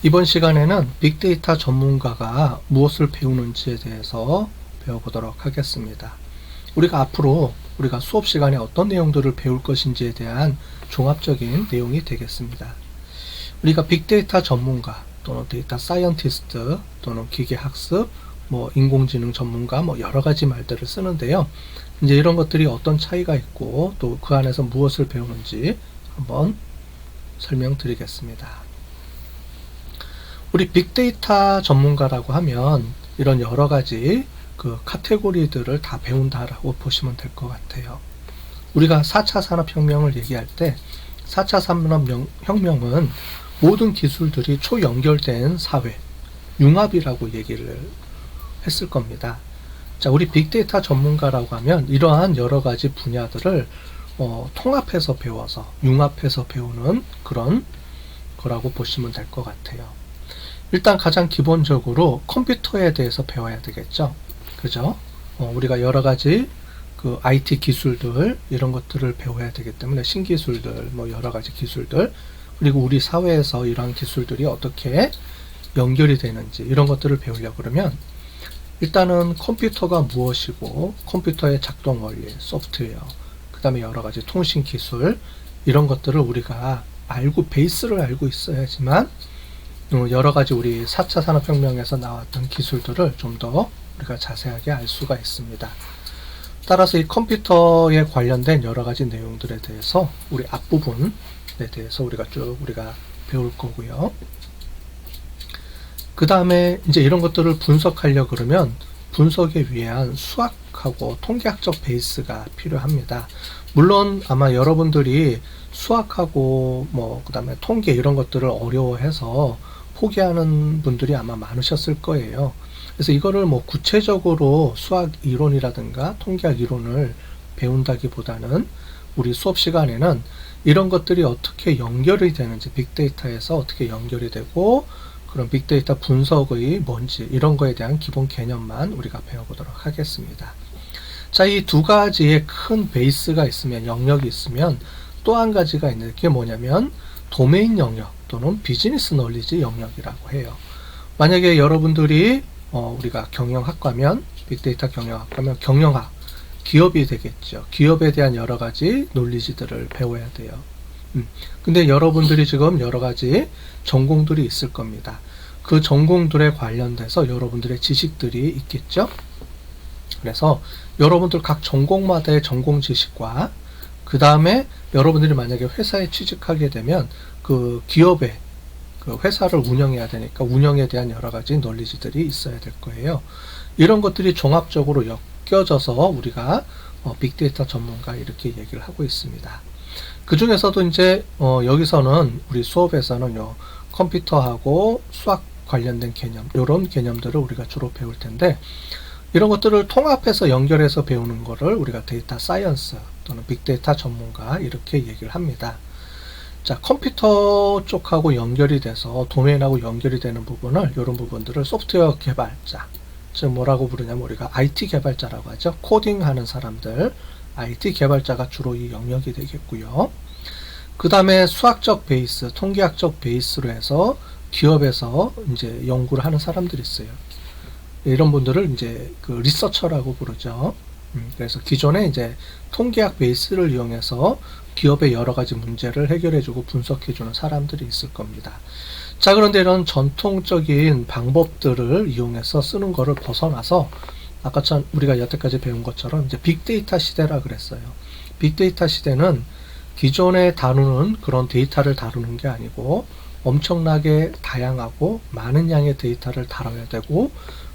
이번 시간에는 빅데이터 전문가가 무엇을 배우는지에 대해서 배워보도록 하겠습니다. 우리가 수업 시간에 어떤 내용들을 배울 것인지에 대한 종합적인 내용이 되겠습니다. 우리가 빅데이터 전문가 또는 데이터 사이언티스트 또는 기계학습, 인공지능 전문가 여러 가지 말들을 쓰는데요. 이제 이런 것들이 어떤 차이가 있고 또 그 안에서 무엇을 배우는지 한번 설명드리겠습니다. 우리 빅데이터 전문가라고 하면 이런 여러 가지 그 카테고리들을 다 배운다라고 보시면 될 것 같아요. 우리가 4차 산업혁명을 얘기할 때 4차 산업혁명은 모든 기술들이 초연결된 사회, 융합이라고 얘기를 했을 겁니다. 자, 우리 빅데이터 전문가라고 하면 이러한 여러 가지 분야들을 통합해서 배워서 융합해서 배우는 그런 거라고 보시면 될 것 같아요. 일단 가장 기본적으로 컴퓨터에 대해서 배워야 되겠죠. 그죠? 우리가 여러 가지 그 IT 기술들 이런 것들을 배워야 되기 때문에 신기술들 여러 가지 기술들 그리고 우리 사회에서 이러한 기술들이 어떻게 연결이 되는지 이런 것들을 배우려고 그러면 일단은 컴퓨터가 무엇이고 컴퓨터의 작동 원리, 소프트웨어 그 다음에 여러 가지 통신 기술 이런 것들을 우리가 베이스를 알고 있어야지만 여러 가지 우리 4차 산업혁명에서 나왔던 기술들을 좀 더 우리가 자세하게 알 수가 있습니다. 따라서 이 컴퓨터에 관련된 여러 가지 내용들에 대해서 우리 앞부분에 대해서 우리가 배울 거고요. 그 다음에 이제 이런 것들을 분석하려고 그러면 분석에 위한 수학하고 통계학적 베이스가 필요합니다. 물론 아마 여러분들이 수학하고 그 다음에 통계 이런 것들을 어려워해서 포기하는 분들이 아마 많으셨을 거예요. 그래서 이거를 구체적으로 수학 이론이라든가 통계학 이론을 배운다기보다는 우리 수업 시간에는 이런 것들이 어떻게 연결이 되는지 빅데이터에서 어떻게 연결이 되고 그런 빅데이터 분석의 뭔지 이런 거에 대한 기본 개념만 우리가 배워보도록 하겠습니다. 자, 이 두 가지의 큰 베이스가 있으면 영역이 있으면 또 한 가지가 있는데 그게 뭐냐면 도메인 영역 또는 비즈니스 널리지 영역이라고 해요. 만약에 여러분들이 우리가 경영학과면 빅데이터 경영학과면 경영학 기업이 되겠죠. 기업에 대한 여러 가지 논리지들을 배워야 돼요. 근데 여러분들이 지금 여러 가지 전공들이 있을 겁니다. 그 전공들에 관련돼서 여러분들의 지식들이 있겠죠. 그래서 여러분들 각 전공마다의 전공 지식과 그 다음에 여러분들이 만약에 회사에 취직하게 되면 그 기업의 그 회사를 운영해야 되니까 운영에 대한 여러 가지 논리지들이 있어야 될 거예요. 이런 것들이 종합적으로 엮여져서 우리가 빅데이터 전문가 이렇게 얘기를 하고 있습니다. 그 중에서도 이제 여기서는 우리 수업에서는 컴퓨터하고 수학 관련된 개념 이런 개념들을 우리가 주로 배울 텐데 이런 것들을 통합해서 연결해서 배우는 거를 우리가 데이터 사이언스 또는 빅데이터 전문가 이렇게 얘기를 합니다. 자, 컴퓨터 쪽하고 연결이 돼서 도메인하고 연결이 되는 부분을 이런 부분들을 소프트웨어 개발자 즉 뭐라고 부르냐면 우리가 IT 개발자라고 하죠. 코딩하는 사람들 IT 개발자가 주로 이 영역이 되겠고요. 그 다음에 수학적 베이스, 통계학적 베이스로 해서 기업에서 이제 연구를 하는 사람들이 있어요. 이런 분들을 이제 그 리서처라고 부르죠. 그래서 기존에 이제 통계학 베이스를 이용해서 기업의 여러 가지 문제를 해결해주고 분석해주는 사람들이 있을 겁니다. 자, 그런데 이런 전통적인 방법들을 이용해서 쓰는 거를 벗어나서 아까 우리가 여태까지 배운 것처럼 이제 빅데이터 시대라 그랬어요. 빅데이터 시대는 기존에 다루는 그런 데이터를 다루는 게 아니고 엄청나게 다양하고 많은 양의 데이터를 다뤄야 되고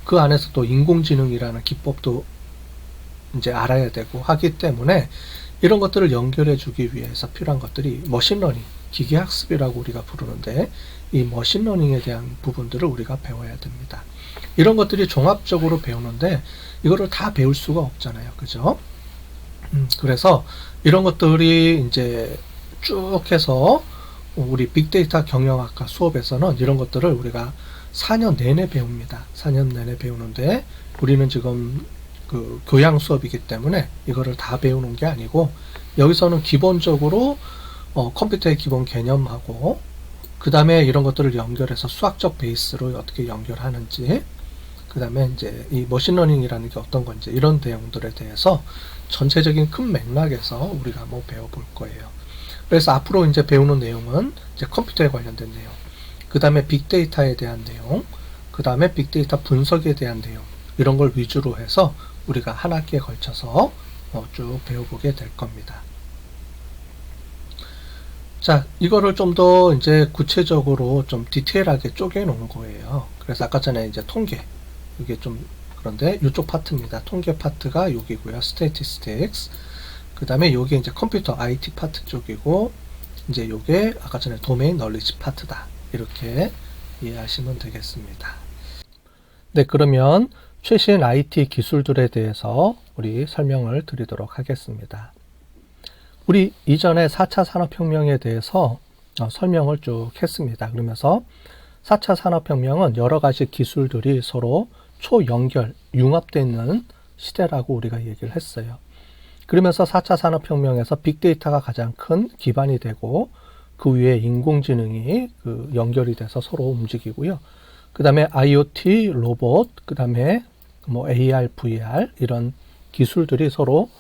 그 안에서 또 인공지능이라는 기법도 이제 알아야 되고 하기 때문에 이런 것들을 연결해 주기 위해서 필요한 것들이 머신러닝, 기계학습이라고 우리가 부르는데 이 머신러닝에 대한 부분들을 우리가 배워야 됩니다. 이런 것들이 종합적으로 배우는데 이거를 다 배울 수가 없잖아요. 그죠? 그래서 이런 것들이 이제 쭉 해서 우리 빅데이터 경영학과 수업에서는 이런 것들을 우리가 4년 내내 배웁니다. 4년 내내 배우는데 우리는 지금 그 교양 수업이기 때문에 이거를 다 배우는 게 아니고 여기서는 기본적으로 컴퓨터의 기본 개념하고 그 다음에 이런 것들을 연결해서 수학적 베이스로 어떻게 연결하는지, 그 다음에 이제 이 머신러닝이라는 게 어떤 건지, 이런 내용들에 대해서 전체적인 큰 맥락에서 우리가 한번 배워볼 거예요. 그래서 앞으로 이제 배우는 내용은 이제 컴퓨터에 관련된 내용, 그 다음에 빅데이터에 대한 내용, 그 다음에 빅데이터 분석에 대한 내용, 이런 걸 위주로 해서 우리가 한 학기에 걸쳐서 쭉 배워보게 될 겁니다. 자, 이거를 좀 더 이제 구체적으로 좀 디테일하게 쪼개 놓은 거예요. 그래서 아까 전에 이제 통계, 이게 좀 그런데 이쪽 파트입니다. 통계 파트가 여기고요. statistics. 그 다음에 요게 이제 컴퓨터 IT 파트 쪽이고, 이제 요게 아까 전에 도메인 널리지 파트다. 이렇게 이해하시면 되겠습니다. 네, 그러면 최신 IT 기술들에 대해서 우리 설명을 드리도록 하겠습니다. 우리 이전에 4차 산업혁명에 대해서 설명을 쭉 했습니다. 그러면서 4차 산업혁명은 여러 가지 기술들이 서로 초연결, 융합되어 있는 시대라고 우리가 얘기를 했어요. 그러면서 4차 산업혁명에서 빅데이터가 가장 큰 기반이 되고, 그 위에 인공지능이 그 연결이 돼서 서로 움직이고요. 그 다음에 IoT, 로봇, 그 다음에 뭐 AR, VR 이런 기술들이 서로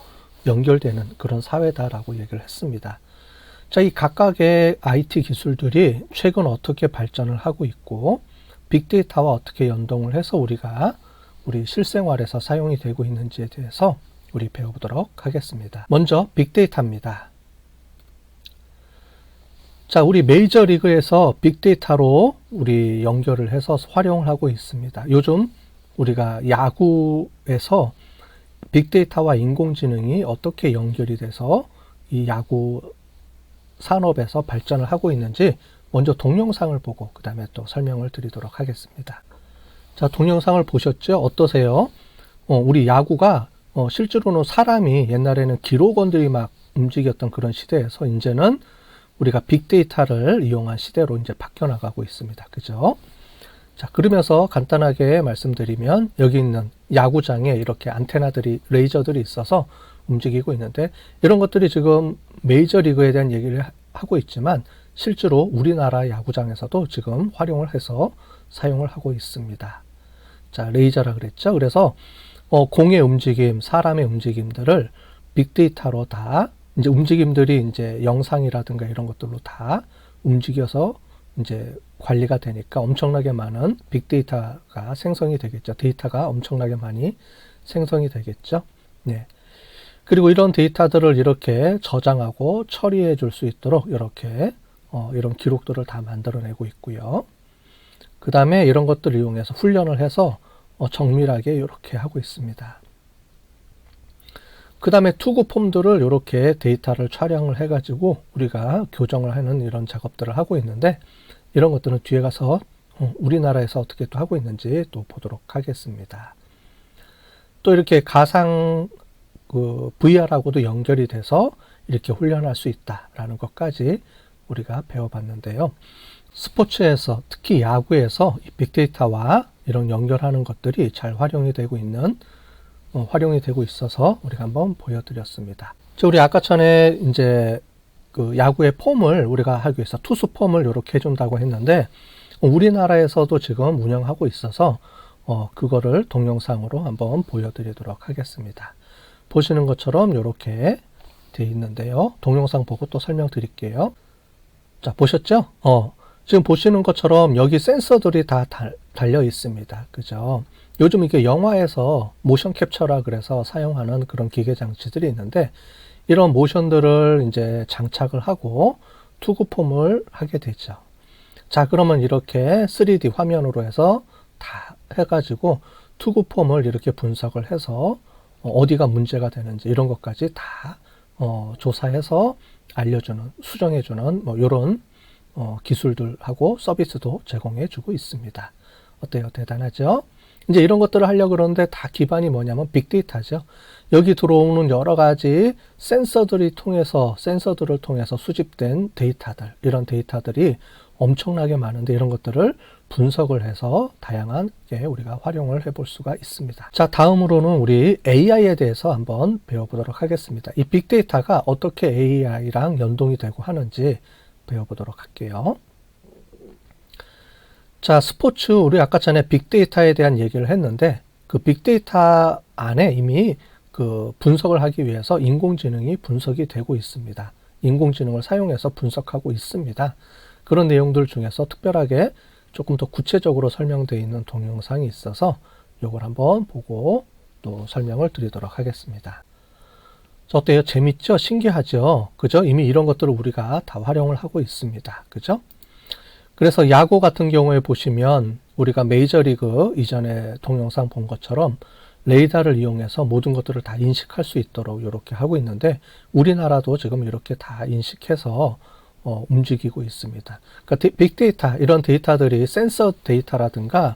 연결되는 그런 사회다라고 얘기를 했습니다. 자, 이 각각의 IT 기술들이 최근 어떻게 발전을 하고 있고, 빅데이터와 어떻게 연동을 해서 우리가 우리 실생활에서 사용이 되고 있는지에 대해서 우리 배워보도록 하겠습니다. 먼저 빅데이터입니다. 자, 우리 메이저리그에서 빅데이터로 우리 연결을 해서 활용을 하고 있습니다. 요즘 우리가 야구에서 빅데이터와 인공지능이 어떻게 연결이 돼서 이 야구 산업에서 발전을 하고 있는지 먼저 동영상을 보고 그 다음에 또 설명을 드리도록 하겠습니다. 자, 동영상을 보셨죠? 어떠세요? 우리 야구가 실제로는 사람이 옛날에는 기록원들이 막 움직였던 그런 시대에서 이제는 우리가 빅데이터를 이용한 시대로 이제 바뀌어나가고 있습니다. 그죠? 자, 그러면서 간단하게 말씀드리면 여기 있는 야구장에 이렇게 안테나들이, 레이저들이 있어서 움직이고 있는데, 이런 것들이 지금 메이저리그에 대한 얘기를 하고 있지만 실제로 우리나라 야구장에서도 지금 활용을 해서 사용을 하고 있습니다. 자, 레이저라 그랬죠. 그래서 공의 움직임, 사람의 움직임들을 빅데이터로 다 이제 움직임들이 이제 영상이라든가 이런 것들로 다 움직여서 이제 관리가 되니까 엄청나게 많은 빅데이터가 생성이 되겠죠. 데이터가 엄청나게 많이 생성이 되겠죠. 네. 그리고 이런 데이터들을 이렇게 저장하고 처리해 줄 수 있도록 이렇게 이런 기록들을 다 만들어내고 있고요. 그 다음에 이런 것들을 이용해서 훈련을 해서 정밀하게 이렇게 하고 있습니다. 그 다음에 투구 폼들을 이렇게 데이터를 촬영을 해가지고 우리가 교정을 하는 이런 작업들을 하고 있는데, 이런 것들은 뒤에 가서 우리나라에서 어떻게 또 하고 있는지 또 보도록 하겠습니다. 또 이렇게 가상 VR하고도 연결이 돼서 이렇게 훈련할 수 있다라는 것까지 우리가 배워봤는데요. 스포츠에서, 특히 야구에서 이 빅데이터와 이런 연결하는 것들이 잘 활용이 되고 있어서 우리가 한번 보여드렸습니다. 우리 아까 전에 이제 그 야구의 폼을 우리가 하기 위해서 투수 폼을 이렇게 해준다고 했는데, 우리나라에서도 지금 운영하고 있어서 그거를 동영상으로 한번 보여드리도록 하겠습니다. 보시는 것처럼 이렇게 되어 있는데요. 동영상 보고 또 설명드릴게요. 자, 보셨죠? 지금 보시는 것처럼 여기 센서들이 다 달려 있습니다. 그죠? 요즘 이게 영화에서 모션 캡처라 그래서 사용하는 그런 기계 장치들이 있는데, 이런 모션들을 이제 장착을 하고 투구 폼을 하게 되죠. 자, 그러면 이렇게 3D 화면으로 해서 다 해가지고 투구 폼을 이렇게 분석을 해서 어디가 문제가 되는지 이런 것까지 다 조사해서 알려주는, 수정해주는 뭐 이런 기술들하고 서비스도 제공해주고 있습니다. 어때요? 대단하죠? 이제 이런 것들을 하려고 그러는데 다 기반이 뭐냐면 빅데이터죠. 여기 들어오는 여러 가지 센서들을 통해서 수집된 데이터들, 이런 데이터들이 엄청나게 많은데 이런 것들을 분석을 해서 다양하게 우리가 활용을 해볼 수가 있습니다. 자, 다음으로는 우리 AI에 대해서 한번 배워보도록 하겠습니다. 이 빅데이터가 어떻게 AI랑 연동이 되고 하는지 배워보도록 할게요. 자, 스포츠, 우리 아까 전에 빅데이터에 대한 얘기를 했는데, 그 빅데이터 안에 이미 그 분석을 하기 위해서 인공지능이 분석이 되고 있습니다. 인공지능을 사용해서 분석하고 있습니다. 그런 내용들 중에서 특별하게 조금 더 구체적으로 설명되어 있는 동영상이 있어서 이걸 한번 보고 또 설명을 드리도록 하겠습니다. 어때요? 재밌죠? 신기하죠? 그죠? 이미 이런 것들을 우리가 다 활용을 하고 있습니다. 그죠? 그래서 야구 같은 경우에 보시면 우리가 메이저리그 이전에 동영상 본 것처럼 레이더를 이용해서 모든 것들을 다 인식할 수 있도록 이렇게 하고 있는데, 우리나라도 지금 이렇게 다 인식해서 움직이고 있습니다. 그러니까 빅데이터, 이런 데이터들이 센서 데이터라든가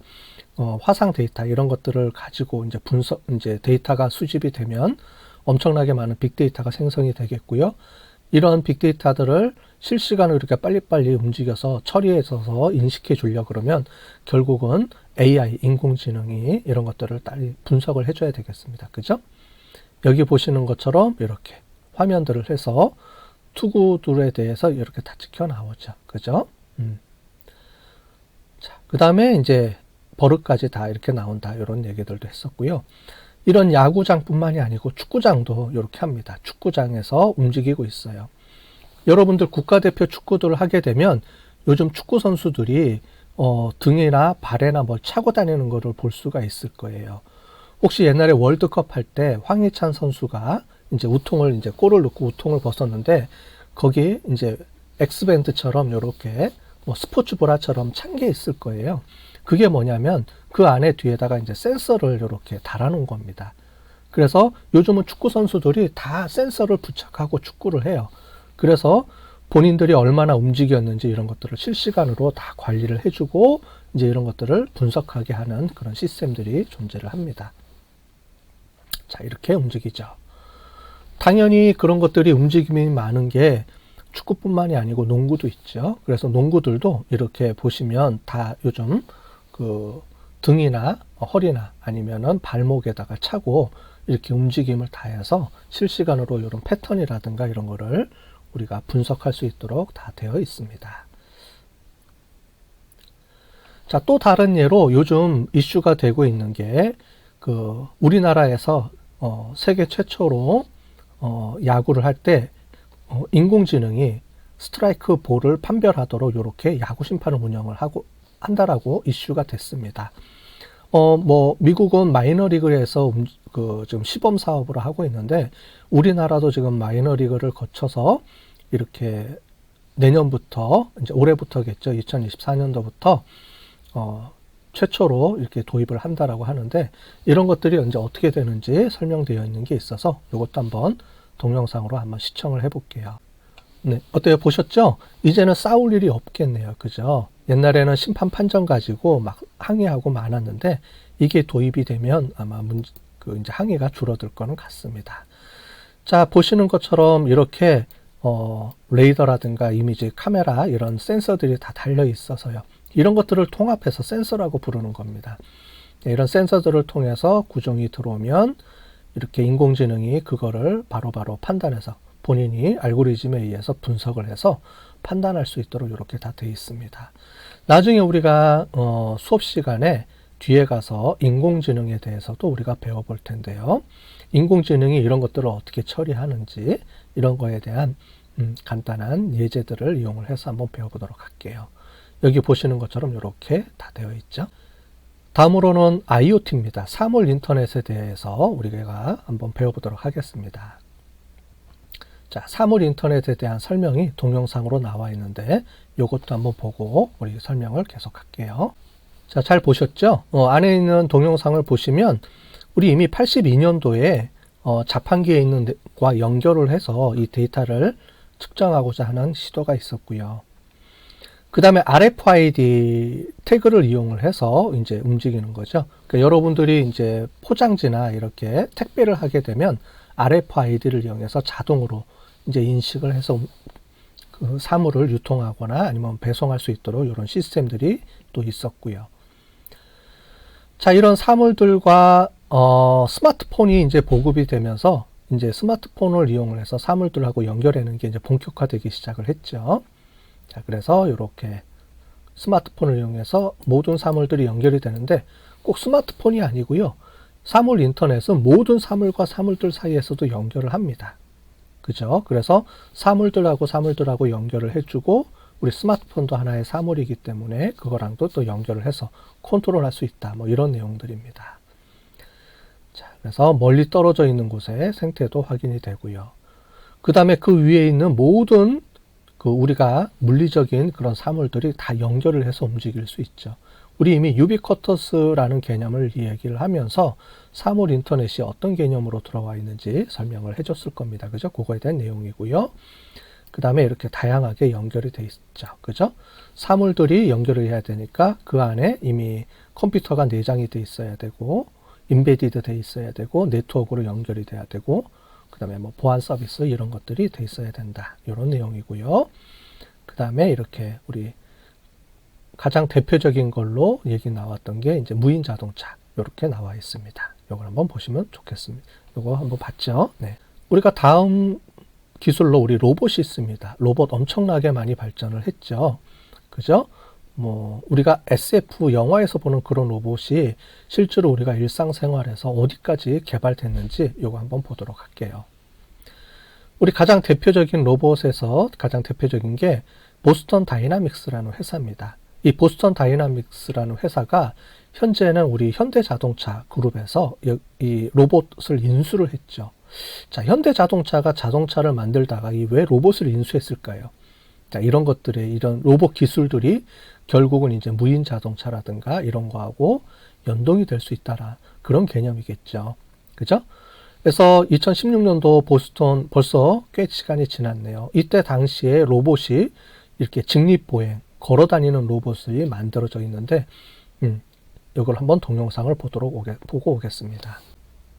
화상 데이터 이런 것들을 가지고 이제 데이터가 수집이 되면 엄청나게 많은 빅데이터가 생성이 되겠고요. 이런 빅데이터들을 실시간으로 이렇게 빨리빨리 움직여서 처리해서 인식해 주려고 그러면 결국은 AI, 인공지능이 이런 것들을 분석을 해줘야 되겠습니다. 그죠? 여기 보시는 것처럼 이렇게 화면들을 해서 투구들에 대해서 이렇게 다 찍혀 나오죠. 그죠? 자, 그 다음에 이제 버릇까지 다 이렇게 나온다. 이런 얘기들도 했었고요. 이런 야구장뿐만이 아니고 축구장도 이렇게 합니다. 축구장에서 움직이고 있어요. 여러분들 국가대표 축구들을 하게 되면 요즘 축구 선수들이 등이나 발에나 뭘 차고 다니는 것을 볼 수가 있을 거예요. 혹시 옛날에 월드컵 할 때 황희찬 선수가 이제 골을 넣고 우통을 벗었는데, 거기 이제 엑스밴드처럼 이렇게 스포츠 브라처럼 찬 게 있을 거예요. 그게 뭐냐면 그 안에 뒤에다가 이제 센서를 이렇게 달아놓은 겁니다. 그래서 요즘은 축구 선수들이 다 센서를 부착하고 축구를 해요. 그래서 본인들이 얼마나 움직였는지 이런 것들을 실시간으로 다 관리를 해주고 이제 이런 것들을 분석하게 하는 그런 시스템들이 존재를 합니다. 자, 이렇게 움직이죠. 당연히 그런 것들이 움직임이 많은 게 축구뿐만이 아니고 농구도 있죠. 그래서 농구들도 이렇게 보시면 다 요즘 그 등이나 허리나 아니면은 발목에다가 차고 이렇게 움직임을 다해서 실시간으로 이런 패턴이라든가 이런 거를 우리가 분석할 수 있도록 다 되어 있습니다. 자, 또 다른 예로 요즘 이슈가 되고 있는 게 그 우리나라에서 세계 최초로 야구를 할 때 인공지능이 스트라이크 볼을 판별하도록 이렇게 야구 심판을 운영을 한다라고 이슈가 됐습니다. 미국은 마이너리그에서 지금 시범 사업으로 하고 있는데, 우리나라도 지금 마이너리그를 거쳐서 이렇게 내년부터, 이제 올해부터겠죠. 2024년도부터, 최초로 이렇게 도입을 한다라고 하는데, 이런 것들이 이제 어떻게 되는지 설명되어 있는 게 있어서 이것도 한번 동영상으로 한번 시청을 해볼게요. 네, 어때요? 보셨죠? 이제는 싸울 일이 없겠네요. 그죠? 옛날에는 심판 판정 가지고 막 항의하고 많았는데, 이게 도입이 되면 아마 이제 항의가 줄어들 거는 같습니다. 자, 보시는 것처럼 이렇게 레이더라든가 이미지, 카메라 이런 센서들이 다 달려 있어서요. 이런 것들을 통합해서 센서라고 부르는 겁니다. 이런 센서들을 통해서 구종이 들어오면 이렇게 인공지능이 그거를 바로바로 판단해서 본인이 알고리즘에 의해서 분석을 해서 판단할 수 있도록 이렇게 다 되어 있습니다. 나중에 우리가 수업 시간에 뒤에 가서 인공지능에 대해서도 우리가 배워볼 텐데요. 인공지능이 이런 것들을 어떻게 처리하는지 이런 거에 대한 간단한 예제들을 이용을 해서 한번 배워보도록 할게요. 여기 보시는 것처럼 이렇게 다 되어 있죠. 다음으로는 IoT입니다. 사물 인터넷에 대해서 우리가 한번 배워보도록 하겠습니다. 자, 사물 인터넷에 대한 설명이 동영상으로 나와 있는데 이것도 한번 보고 우리 설명을 계속할게요. 자, 잘 보셨죠? 안에 있는 동영상을 보시면 우리 이미 82년도에 자판기에 있는 것과 연결을 해서 이 데이터를 측정하고자 하는 시도가 있었고요. 그 다음에 RFID 태그를 이용을 해서 이제 움직이는 거죠. 그러니까 여러분들이 이제 포장지나 이렇게 택배를 하게 되면 RFID를 이용해서 자동으로 이제 인식을 해서 그 사물을 유통하거나 아니면 배송할 수 있도록 이런 시스템들이 또 있었고요. 자, 이런 사물들과 스마트폰이 이제 보급이 되면서 이제 스마트폰을 이용을 해서 사물들하고 연결하는 게 이제 본격화되기 시작을 했죠. 자, 그래서 이렇게 스마트폰을 이용해서 모든 사물들이 연결이 되는데 꼭 스마트폰이 아니고요. 사물 인터넷은 모든 사물과 사물들 사이에서도 연결을 합니다. 그죠? 그래서 사물들하고 연결을 해주고 우리 스마트폰도 하나의 사물이기 때문에 그거랑도 또 연결을 해서 컨트롤할 수 있다. 뭐 이런 내용들입니다. 자, 그래서 멀리 떨어져 있는 곳의 생태도 확인이 되고요. 그 다음에 그 위에 있는 모든 우리가 물리적인 그런 사물들이 다 연결을 해서 움직일 수 있죠. 우리 이미 유비쿼터스라는 개념을 이야기를 하면서 사물 인터넷이 어떤 개념으로 들어와 있는지 설명을 해줬을 겁니다. 그죠? 그거에 대한 내용이고요. 그 다음에 이렇게 다양하게 연결이 돼 있죠. 그죠? 사물들이 연결을 해야 되니까 그 안에 이미 컴퓨터가 내장이 돼 있어야 되고, 인베디드 돼 있어야 되고, 네트워크로 연결이 돼야 되고, 그 다음에 뭐 보안 서비스 이런 것들이 돼 있어야 된다. 이런 내용이고요. 그 다음에 이렇게 우리 가장 대표적인 걸로 얘기 나왔던 게 이제 무인 자동차. 이렇게 나와 있습니다. 이걸 한번 보시면 좋겠습니다. 이거 한번 봤죠? 네. 우리가 다음 기술로 우리 로봇이 있습니다. 로봇 엄청나게 많이 발전을 했죠. 그죠? 뭐 우리가 SF 영화에서 보는 그런 로봇이 실제로 우리가 일상생활에서 어디까지 개발됐는지 이거 한번 보도록 할게요. 우리 가장 대표적인 로봇에서 가장 대표적인 게 보스턴 다이나믹스라는 회사입니다. 이 보스턴 다이나믹스라는 회사가 현재는 우리 현대자동차 그룹에서 이 로봇을 인수를 했죠. 자, 현대자동차가 자동차를 만들다가 왜 로봇을 인수했을까요? 자, 이런 것들의 이런 로봇 기술들이 결국은 이제 무인 자동차라든가 이런 거하고 연동이 될 수 있다라 그런 개념이겠죠. 그죠? 그래서 2016년도 보스턴 벌써 꽤 시간이 지났네요. 이때 당시에 로봇이 이렇게 직립보행, 걸어다니는 로봇이 만들어져 있는데 이걸 한번 동영상을 보고 오겠습니다.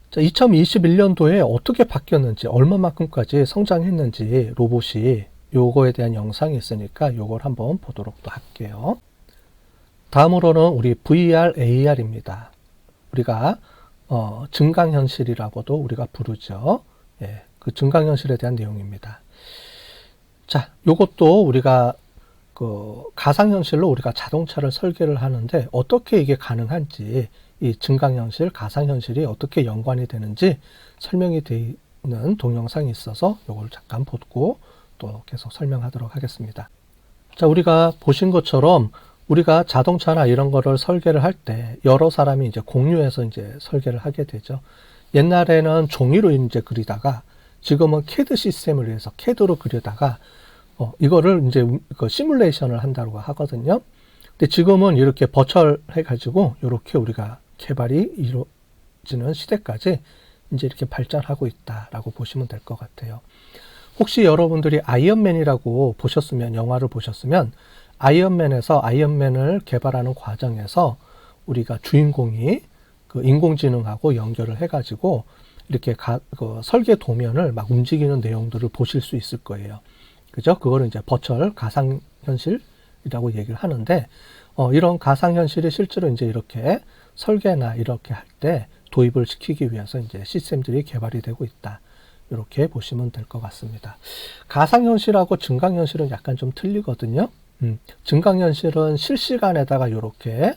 자, 2021년도에 어떻게 바뀌었는지, 얼마만큼까지 성장했는지 로봇이 요거에 대한 영상이 있으니까 요걸 한번 보도록 또 할게요. 다음으로는 우리 VR, AR입니다. 우리가 증강현실이라고도 우리가 부르죠. 예, 그 증강현실에 대한 내용입니다. 자, 요것도 우리가 가상현실로 우리가 자동차를 설계를 하는데 어떻게 이게 가능한지, 이 증강현실, 가상현실이 어떻게 연관이 되는지 설명이 되어 있는 동영상이 있어서 요걸 잠깐 보고 또 계속 설명하도록 하겠습니다. 자, 우리가 보신 것처럼 우리가 자동차나 이런 거를 설계를 할 때 여러 사람이 이제 공유해서 이제 설계를 하게 되죠. 옛날에는 종이로 이제 그리다가 지금은 CAD 시스템을 위해서 CAD로 그리다가 이거를 이제 시뮬레이션을 한다고 하거든요. 근데 지금은 이렇게 버추얼 해가지고 이렇게 우리가 개발이 이루어지는 시대까지 이제 이렇게 발전하고 있다라고 보시면 될 것 같아요. 혹시 여러분들이 아이언맨이라고 보셨으면, 영화를 보셨으면 아이언맨에서 아이언맨을 개발하는 과정에서 우리가 주인공이 그 인공지능하고 연결을 해가지고 이렇게 설계 도면을 막 움직이는 내용들을 보실 수 있을 거예요. 그죠? 그거를 이제 버추얼 가상현실이라고 얘기를 하는데, 이런 가상현실이 실제로 이제 이렇게 설계나 이렇게 할 때 도입을 시키기 위해서 이제 시스템들이 개발이 되고 있다. 이렇게 보시면 될 것 같습니다. 가상현실하고 증강현실은 약간 좀 틀리거든요. 증강현실은 실시간에다가 이렇게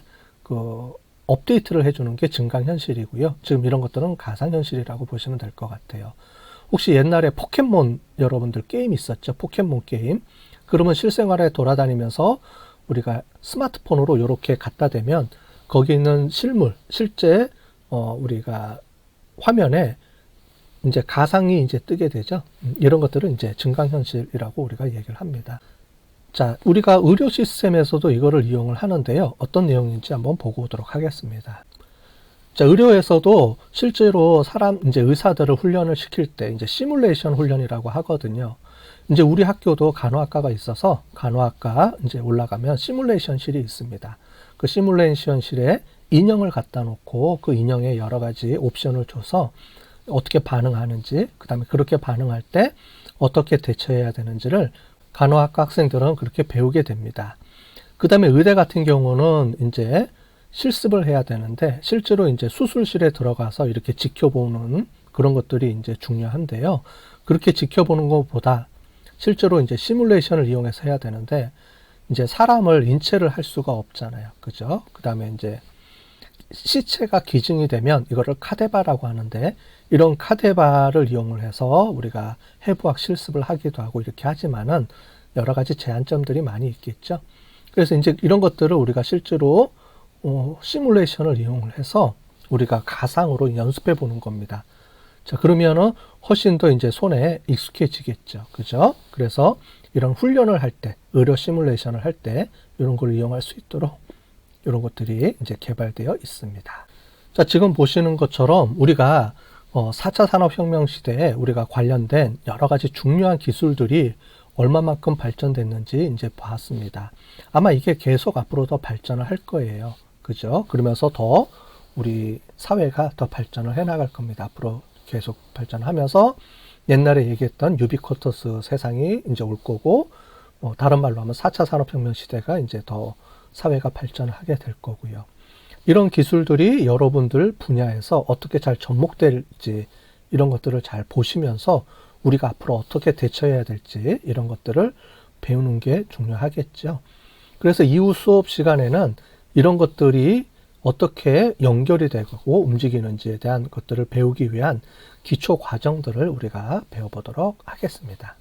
업데이트를 해주는 게 증강현실이고요. 지금 이런 것들은 가상현실이라고 보시면 될 것 같아요. 혹시 옛날에 포켓몬 여러분들 게임 있었죠? 포켓몬 게임. 그러면 실생활에 돌아다니면서 우리가 스마트폰으로 이렇게 갖다 대면 거기 있는 실물, 실제 우리가 화면에 이제 가상이 이제 뜨게 되죠. 이런 것들은 이제 증강현실이라고 우리가 얘기를 합니다. 자, 우리가 의료 시스템에서도 이거를 이용을 하는데요. 어떤 내용인지 한번 보고 오도록 하겠습니다. 자, 의료에서도 실제로 이제 의사들을 훈련을 시킬 때 이제 시뮬레이션 훈련이라고 하거든요. 이제 우리 학교도 간호학과가 있어서 간호학과 이제 올라가면 시뮬레이션실이 있습니다. 그 시뮬레이션실에 인형을 갖다 놓고 그 인형에 여러 가지 옵션을 줘서 어떻게 반응하는지, 그 다음에 그렇게 반응할 때 어떻게 대처해야 되는지를 간호학과 학생들은 그렇게 배우게 됩니다. 그 다음에 의대 같은 경우는 이제 실습을 해야 되는데 실제로 이제 수술실에 들어가서 이렇게 지켜보는 그런 것들이 이제 중요한데요. 그렇게 지켜보는 것보다 실제로 이제 시뮬레이션을 이용해서 해야 되는데 이제 사람을 인체를 할 수가 없잖아요. 그죠? 그 다음에 이제 시체가 기증이 되면 이거를 카데바라고 하는데, 이런 카데바를 이용을 해서 우리가 해부학 실습을 하기도 하고 이렇게 하지만은 여러 가지 제한점들이 많이 있겠죠. 그래서 이제 이런 것들을 우리가 실제로 시뮬레이션을 이용을 해서 우리가 가상으로 연습해 보는 겁니다. 자, 그러면은 훨씬 더 이제 손에 익숙해지겠죠. 그죠? 그래서 이런 훈련을 할 때, 의료 시뮬레이션을 할 때 이런 걸 이용할 수 있도록 이런 것들이 이제 개발되어 있습니다. 자, 지금 보시는 것처럼 우리가 4차 산업혁명 시대에 우리가 관련된 여러 가지 중요한 기술들이 얼마만큼 발전됐는지 이제 봤습니다. 아마 이게 계속 앞으로 더 발전을 할 거예요. 그죠? 그러면서 더 우리 사회가 더 발전을 해 나갈 겁니다. 앞으로 계속 발전하면서 옛날에 얘기했던 유비쿼터스 세상이 이제 올 거고, 다른 말로 하면 4차 산업혁명 시대가 이제 더 사회가 발전하게 될 거고요. 이런 기술들이 여러분들 분야에서 어떻게 잘 접목될지 이런 것들을 잘 보시면서 우리가 앞으로 어떻게 대처해야 될지 이런 것들을 배우는 게 중요하겠죠. 그래서 이후 수업 시간에는 이런 것들이 어떻게 연결이 되고 움직이는지에 대한 것들을 배우기 위한 기초 과정들을 우리가 배워보도록 하겠습니다.